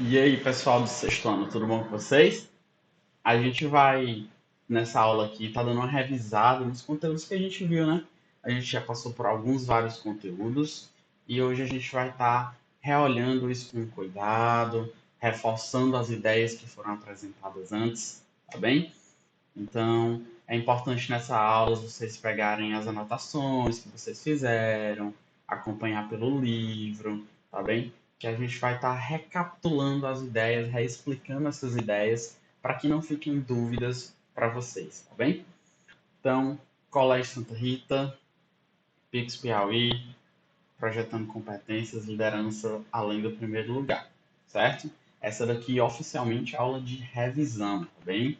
E aí, pessoal do sexto ano, tudo bom com vocês? A gente vai, nessa aula aqui, tá dando uma revisada nos conteúdos que a gente viu, né? A gente já passou por vários conteúdos e hoje a gente vai estar reolhando isso com cuidado, reforçando as ideias que foram apresentadas antes, tá bem? Então, é importante nessa aula vocês pegarem as anotações que vocês fizeram, acompanhar pelo livro, tá bem? Que a gente vai estar recapitulando as ideias, reexplicando essas ideias, para que não fiquem dúvidas para vocês, tá bem? Então, Colégio Santa Rita, Pix Piauí, projetando competências, liderança além do primeiro lugar, certo? Essa daqui oficialmente é aula de revisão, tá bem?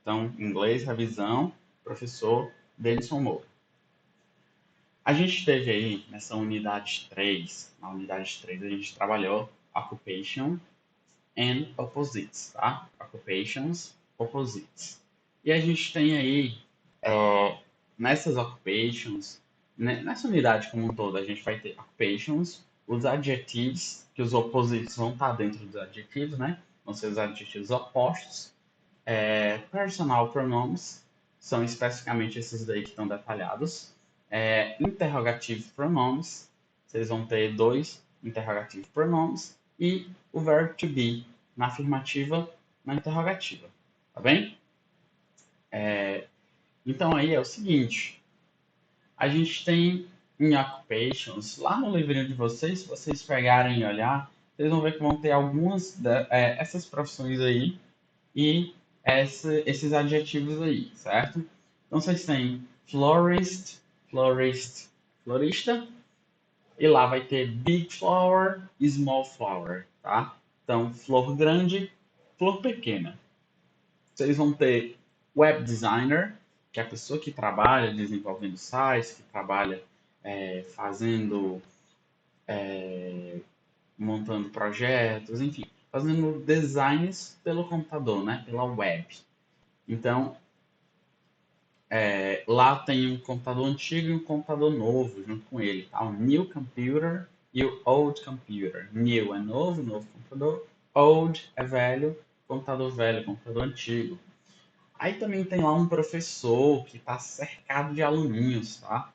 Então, inglês, revisão, professor Denison Moura. A gente teve aí nessa unidade 3, na unidade 3 a gente trabalhou occupation and opposites, tá? Occupations, opposites. E a gente tem aí, nessas occupations, nessa unidade como um todo, a gente vai ter occupations, os adjetivos, que os opposites vão estar dentro dos adjetivos, né? Vão ser os adjetivos opostos. Personal pronoun são especificamente esses daí que estão detalhados. Interrogative pronouns, vocês vão ter dois interrogative pronouns e o verbo to be na afirmativa, na interrogativa, tá bem? Então aí é o seguinte, a gente tem em occupations, lá no livrinho de vocês, se vocês pegarem e olhar, vocês vão ver que vão ter algumas essas profissões aí e esses adjetivos aí, certo? Então vocês têm florist, florist, florista, e lá vai ter big flower e small flower, tá? Então, flor grande, flor pequena. Vocês vão ter web designer, que é a pessoa que trabalha desenvolvendo sites, que trabalha fazendo, montando projetos, enfim, fazendo designs pelo computador, né? Pela web. Então, lá tem um computador antigo e um computador novo junto com ele, tá? O new computer e o old computer. New é novo, novo computador. Old é velho, computador antigo. Aí também tem lá um professor que está cercado de aluninhos, tá?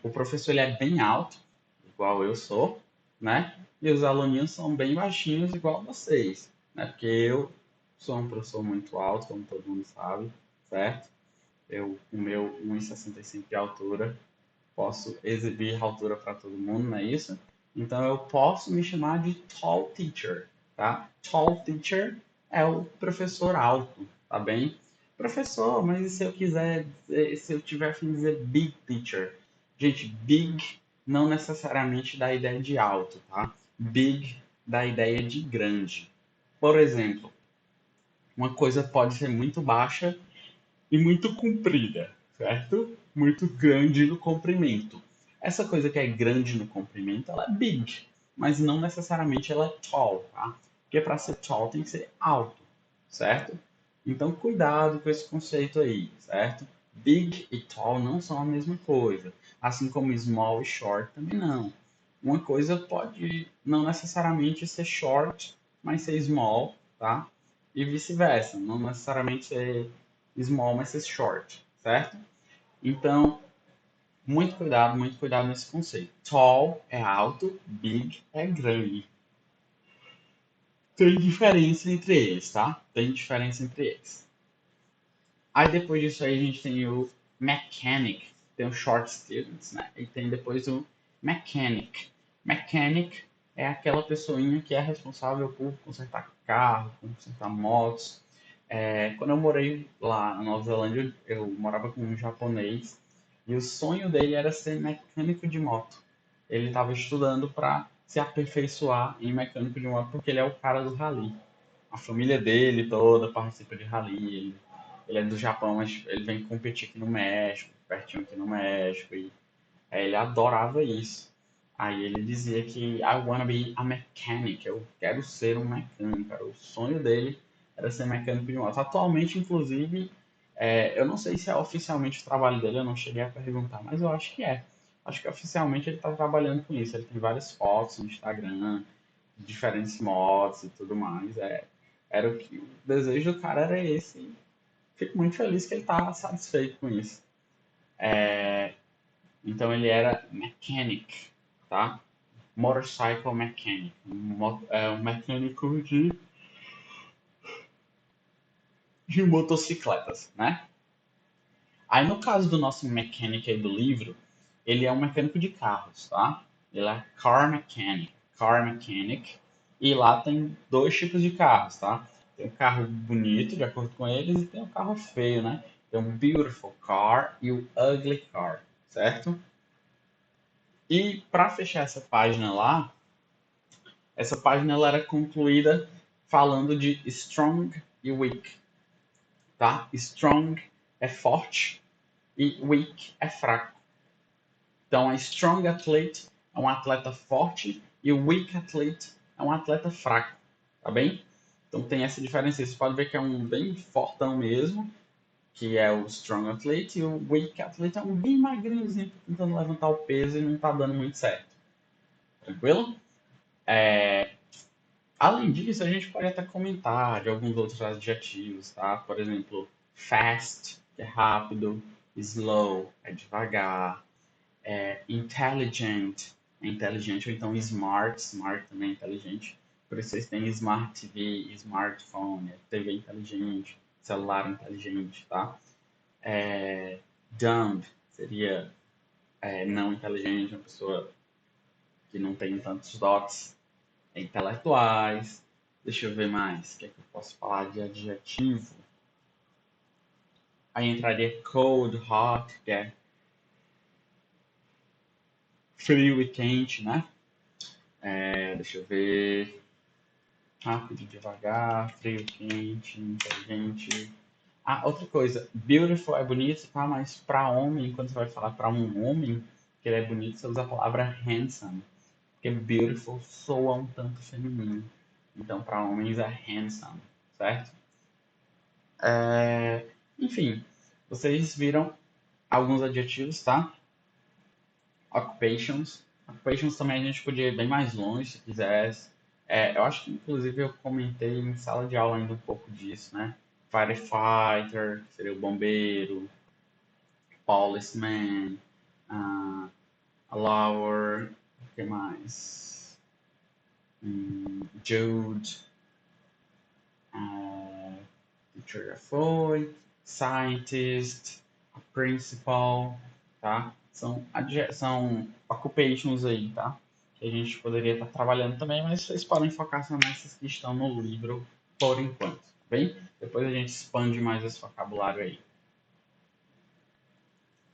O professor ele é bem alto, igual eu sou, né? E os aluninhos são bem baixinhos, igual vocês, né? Porque eu sou um professor muito alto, como todo mundo sabe, certo? O meu 1,65 de altura, posso exibir a altura para todo mundo, não é isso? Então eu posso me chamar de tall teacher, tá? Tall teacher é o professor alto, tá bem? Professor, mas e se eu quiser, se eu tiver a fim de dizer big teacher? Gente, big não necessariamente dá a ideia de alto, tá? Big dá a ideia de grande. Por exemplo, uma coisa pode ser muito baixa e muito comprida, certo? Muito grande no comprimento. Essa coisa que é grande no comprimento, ela é big, mas não necessariamente ela é tall, tá? Porque para ser tall tem que ser alto, certo? Então cuidado com esse conceito aí, certo? Big e tall não são a mesma coisa, assim como small e short também não. Uma coisa pode não necessariamente ser short, mas ser small, tá? E vice-versa, não necessariamente ser small, mas ser short, certo? Então, muito cuidado nesse conceito. Tall é alto, big é grande. Tem diferença entre eles, tá? Tem diferença entre eles. Aí depois disso aí a gente tem o mechanic, tem o short students, né? E tem depois o mechanic. Mechanic é aquela pessoinha que é responsável por consertar carro, consertar motos. Quando eu morei lá na Nova Zelândia, eu morava com um japonês e o sonho dele era ser mecânico de moto. Ele estava estudando para se aperfeiçoar em mecânico de moto porque ele é o cara do rally. A família dele toda participa de rally. Ele é do Japão, mas ele vem competir aqui no México, pertinho aqui no México. E ele adorava isso. Aí ele dizia que I wanna be a mechanic, eu quero ser um mecânico. Cara. O sonho dele era ser mecânico de moto. Atualmente, inclusive, eu não sei se é oficialmente o trabalho dele, eu não cheguei a perguntar, mas eu acho que é. Acho que oficialmente ele está trabalhando com isso. Ele tem várias fotos no Instagram, diferentes modos e tudo mais. Era o que o desejo do cara era esse. Fico muito feliz que ele tá satisfeito com isso. Então ele era mechanic, tá? Motorcycle mechanic, um mecânico de motocicletas, né? Aí no caso do nosso mechanic aí do livro, ele é um mecânico de carros, tá? Ele é car mechanic, e lá tem dois tipos de carros, tá? Tem um carro bonito, de acordo com eles, e tem um carro feio, né? Tem um beautiful car e o ugly car, certo? E para fechar essa página lá, essa página ela era concluída falando de strong e weak, tá? Strong é forte e weak é fraco. Então, a strong athlete é um atleta forte e o weak athlete é um atleta fraco, tá bem? Então tem essa diferença. Você pode ver que é um bem fortão mesmo, que é o strong athlete, e o weak athlete é um bem magrinhozinho, tentando levantar o peso e não tá dando muito certo. Tranquilo? Além disso, a gente pode até comentar de alguns outros adjetivos, tá? Por exemplo, fast, que é rápido, slow, é devagar, intelligent, é inteligente, ou então smart também é inteligente. Por isso vocês têm Smart TV, smartphone, TV inteligente, celular inteligente, tá? Dumb seria não inteligente, uma pessoa que não tem tantos dotes intelectuais. Deixa eu ver mais, o que é que eu posso falar de adjetivo? Aí entraria cold, hot, que é frio e quente, né? Deixa eu ver. Rápido, devagar, frio, quente, inteligente. Ah, outra coisa, beautiful é bonito, tá? Mas para homem, quando você vai falar para um homem que ele é bonito, você usa a palavra handsome. Porque beautiful soa um tanto feminino. Então, para homens é handsome, certo? Enfim, vocês viram alguns adjetivos, tá? Occupations. Occupations também a gente podia ir bem mais longe se quisesse. Eu acho que inclusive eu comentei em sala de aula ainda um pouco disso, né? Firefighter, que seria o bombeiro, policeman, uh, a lower, o que mais? Jude, uh, teacher já foi, scientist, principal, tá? São occupations aí, tá? Que a gente poderia estar trabalhando também, mas vocês podem focar só nessas que estão no livro por enquanto, tá bem? Depois a gente expande mais esse vocabulário aí.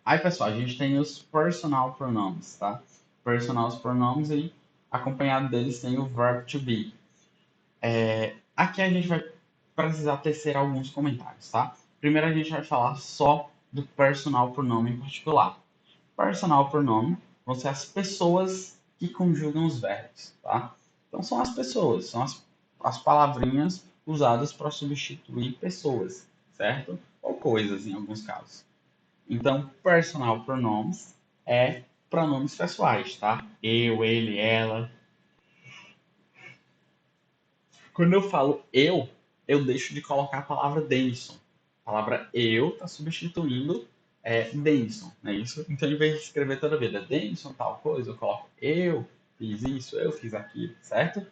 Aí, pessoal, a gente tem os personal pronoun, tá? Personal pronoun e acompanhado deles tem o verb to be. Aqui a gente vai precisar tecer alguns comentários, tá? Primeiro a gente vai falar só do personal pronoun em particular. Personal pronoun vão ser as pessoas que conjugam os verbos, tá? Então são as pessoas, são as palavrinhas usadas para substituir pessoas, certo? Ou coisas em alguns casos. Então, personal pronouns é pronomes pessoais, tá? Eu, ele, ela. Quando eu falo eu deixo de colocar a palavra Denison. A palavra eu está substituindo Denison, não é isso? Então, em vez de escrever toda a vida Denison tal coisa, eu coloco eu fiz isso, eu fiz aquilo, certo?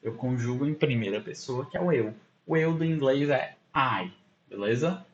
Eu conjugo em primeira pessoa, que é o eu. O eu do inglês é I, beleza?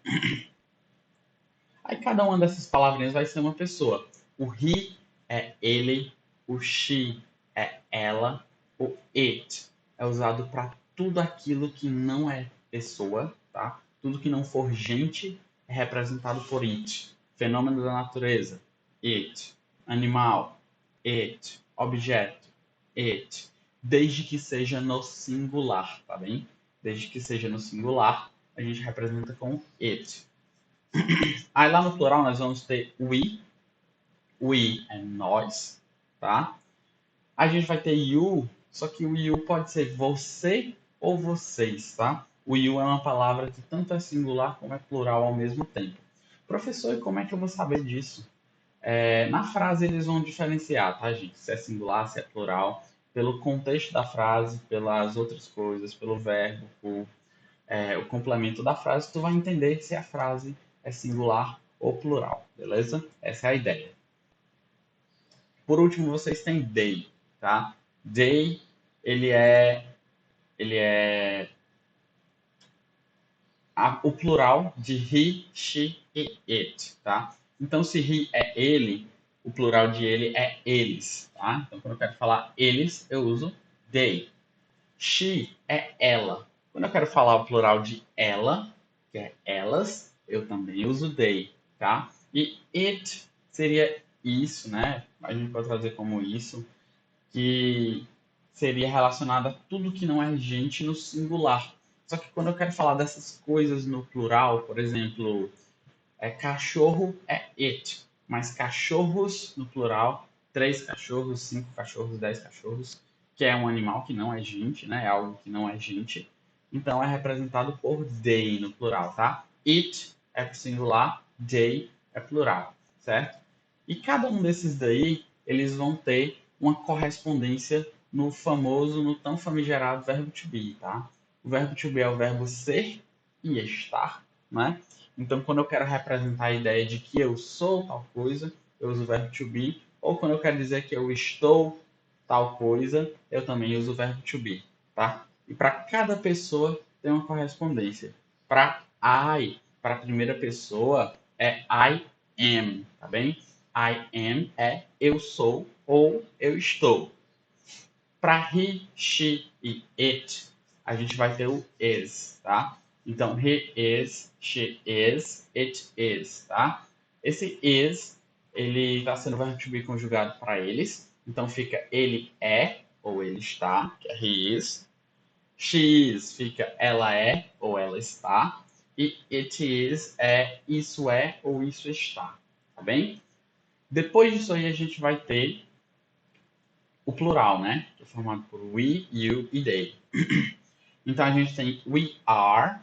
Aí cada uma dessas palavrinhas vai ser uma pessoa. O he é ele, o she é ela, o it é usado para tudo aquilo que não é pessoa, tá? Tudo que não for gente é representado por it. Fenômeno da natureza, it. Animal, it. Objeto, it. Desde que seja no singular, tá bem? Desde que seja no singular, a gente representa com it. Aí lá no plural nós vamos ter we é nós, tá? A gente vai ter you, só que o you pode ser você ou vocês, tá? O you é uma palavra que tanto é singular como é plural ao mesmo tempo. Professor, e como é que eu vou saber disso? Na frase eles vão diferenciar, tá, gente? Se é singular, se é plural. pelo contexto da frase, pelas outras coisas, pelo verbo, o complemento da frase, tu vai entender se a frase é singular ou plural, beleza? Essa é a ideia. Por último, vocês têm they, tá? They, ele é o plural de he, she e it, tá? Então, se he é ele, o plural de ele é eles, tá? Então, quando eu quero falar eles, eu uso they. She é ela. Quando eu quero falar o plural de ela, que é elas, eu também uso they, tá? E it seria isso, né? A gente pode trazer como isso, que seria relacionado a tudo que não é gente no singular. Só que quando eu quero falar dessas coisas no plural, por exemplo, cachorro é it, mas cachorros no plural, 3 cachorros, 5 cachorros, 10 cachorros, que é um animal que não é gente, né? É algo que não é gente. Então é representado por they no plural, tá? It é pro singular, they é plural, certo? E cada um desses daí, eles vão ter uma correspondência no famoso, no tão famigerado verbo to be, tá? O verbo to be é o verbo ser e estar, né? Então, quando eu quero representar a ideia de que eu sou tal coisa, eu uso o verbo to be. Ou quando eu quero dizer que eu estou tal coisa, eu também uso o verbo to be, tá? E para cada pessoa tem uma correspondência. Para I, para a primeira pessoa, é I am, tá bem? I am é eu sou ou eu estou. Para he, she e it, a gente vai ter o is, tá? Então, he is, she is, it is, tá? Esse is, ele está sendo verbo to be conjugado para eles. Então, fica ele é ou ele está, que é he is. She is fica ela é ou ela está. E it is é isso é ou isso está, tá bem? Depois disso aí, a gente vai ter o plural, né? Que é formado por we, you e they. Então a gente tem we are,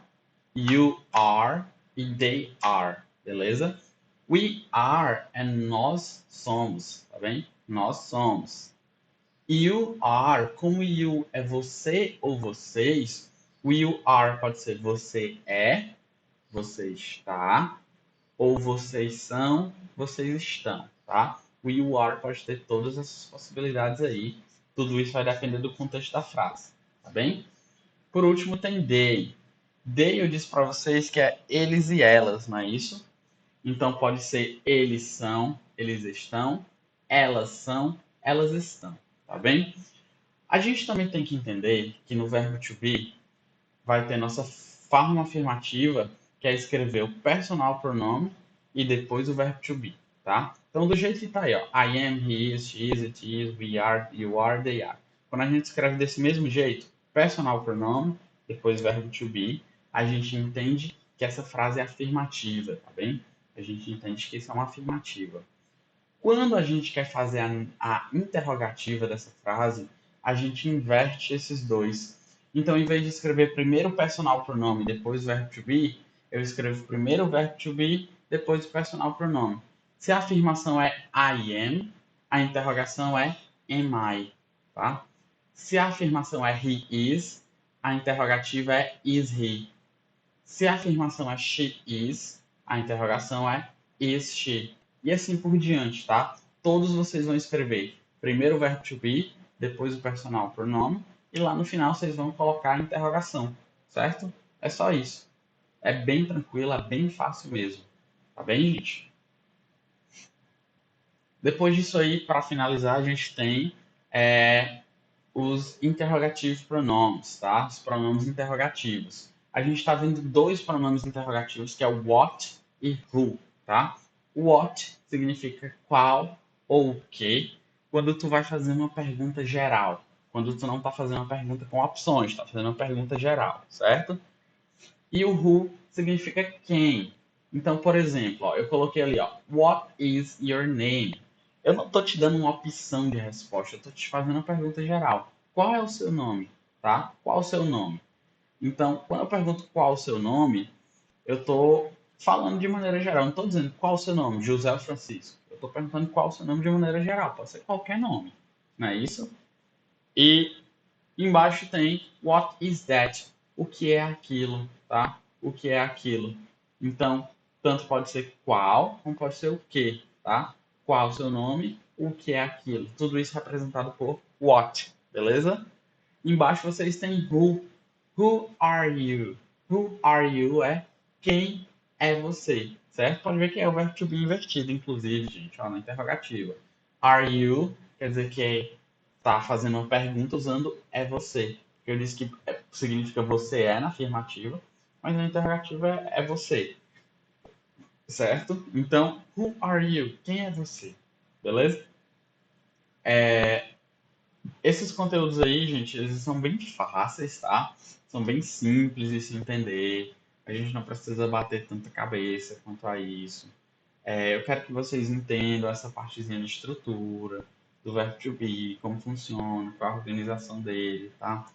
you are e they are, beleza? We are é nós somos, tá bem? Nós somos. You are, como you é você ou vocês, o you are pode ser você é, você está, ou vocês são, vocês estão, tá? O you are pode ter todas essas possibilidades aí. Tudo isso vai depender do contexto da frase, tá bem? Por último, tem they. They eu disse para vocês que é eles e elas, não é isso? Então pode ser eles são, eles estão, elas são, elas estão, tá bem? A gente também tem que entender que no verbo to be vai ter nossa forma afirmativa, que é escrever o personal pronoun e depois o verbo to be, tá? Então, do jeito que tá aí, ó, I am, he is, she is, it is, we are, you are, they are. Quando a gente escreve desse mesmo jeito, personal pronoun, depois verbo to be, a gente entende que essa frase é afirmativa, tá bem? A gente entende que isso é uma afirmativa. Quando a gente quer fazer a interrogativa dessa frase, a gente inverte esses dois. Então, em vez de escrever primeiro o personal pronoun e depois o verbo to be, eu escrevo primeiro o verbo to be, depois o personal pronoun. Se a afirmação é I am, a interrogação é am I, tá? Se a afirmação é he is, a interrogativa é is he. Se a afirmação é she is, a interrogação é is she. E assim por diante, tá? Todos vocês vão escrever primeiro o verbo to be, depois o personal pronoun, e lá no final vocês vão colocar a interrogação, certo? É só isso. É bem tranquilo, é bem fácil mesmo. Tá bem, gente? Depois disso aí, para finalizar, a gente tem os interrogative pronomes, tá? Os pronomes interrogativos. A gente está vendo dois pronomes interrogativos, que é o what e who, tá? O what significa qual ou o que, quando tu vai fazer uma pergunta geral. Quando tu não está fazendo uma pergunta com opções, está fazendo uma pergunta geral, certo? E o who significa quem. Então, por exemplo, ó, eu coloquei ali, ó, what is your name? Eu não estou te dando uma opção de resposta, eu estou te fazendo uma pergunta geral. Qual é o seu nome? Tá? Qual o seu nome? Então, quando eu pergunto qual o seu nome, eu estou falando de maneira geral. Eu não estou dizendo qual o seu nome, José Francisco. Eu estou perguntando qual o seu nome de maneira geral. Pode ser qualquer nome. Não é isso? E embaixo tem what is that? O que é aquilo, tá? O que é aquilo. Então, tanto pode ser qual, como pode ser o que, tá? Qual o seu nome, o que é aquilo. Tudo isso representado por what, beleza? Embaixo vocês têm who. Who are you? Who are you é quem é você, certo? Pode ver que é o verbo to be invertido, inclusive, gente, ó, na interrogativa. Are you quer dizer que está fazendo uma pergunta usando é você. Eu disse que significa você é na afirmativa, mas na interrogativa é você, certo? Então, who are you? Quem é você? Beleza? Esses conteúdos aí, gente, eles são bem fáceis, tá? São bem simples de se entender. A gente não precisa bater tanta cabeça quanto a isso. Eu quero que vocês entendam essa partezinha de estrutura, do verbo to be, como funciona, qual a organização dele, tá?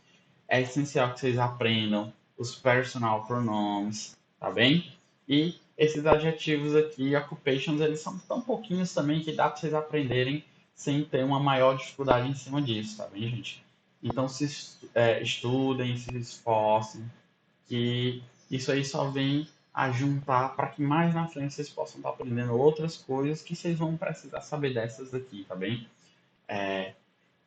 É essencial que vocês aprendam os personal pronoun, tá bem? E esses adjetivos aqui, occupations, eles são tão pouquinhos também que dá para vocês aprenderem sem ter uma maior dificuldade em cima disso, tá bem, gente? Então, estudem, se esforcem, que isso aí só vem a juntar para que mais na frente vocês possam estar aprendendo outras coisas que vocês vão precisar saber dessas daqui, tá bem?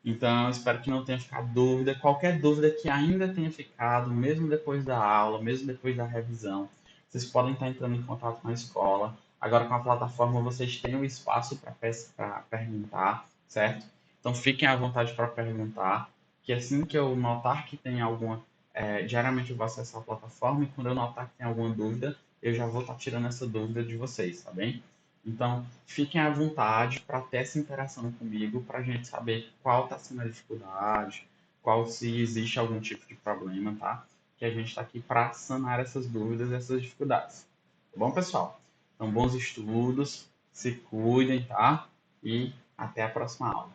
Então, espero que não tenha ficado dúvida. Qualquer dúvida que ainda tenha ficado, mesmo depois da aula, mesmo depois da revisão, vocês podem estar entrando em contato com a escola. Agora, com a plataforma, vocês têm o espaço para perguntar, certo? Então, fiquem à vontade para perguntar, que assim que eu notar que tem alguma. Diariamente eu vou acessar a plataforma e quando eu notar que tem alguma dúvida, eu já vou estar tirando essa dúvida de vocês, tá bem? Então, fiquem à vontade para ter essa interação comigo, para a gente saber qual está sendo a dificuldade, qual se existe algum tipo de problema, tá? Que a gente está aqui para sanar essas dúvidas, essas dificuldades. Tá bom, pessoal? Então, bons estudos, se cuidem, tá? E até a próxima aula.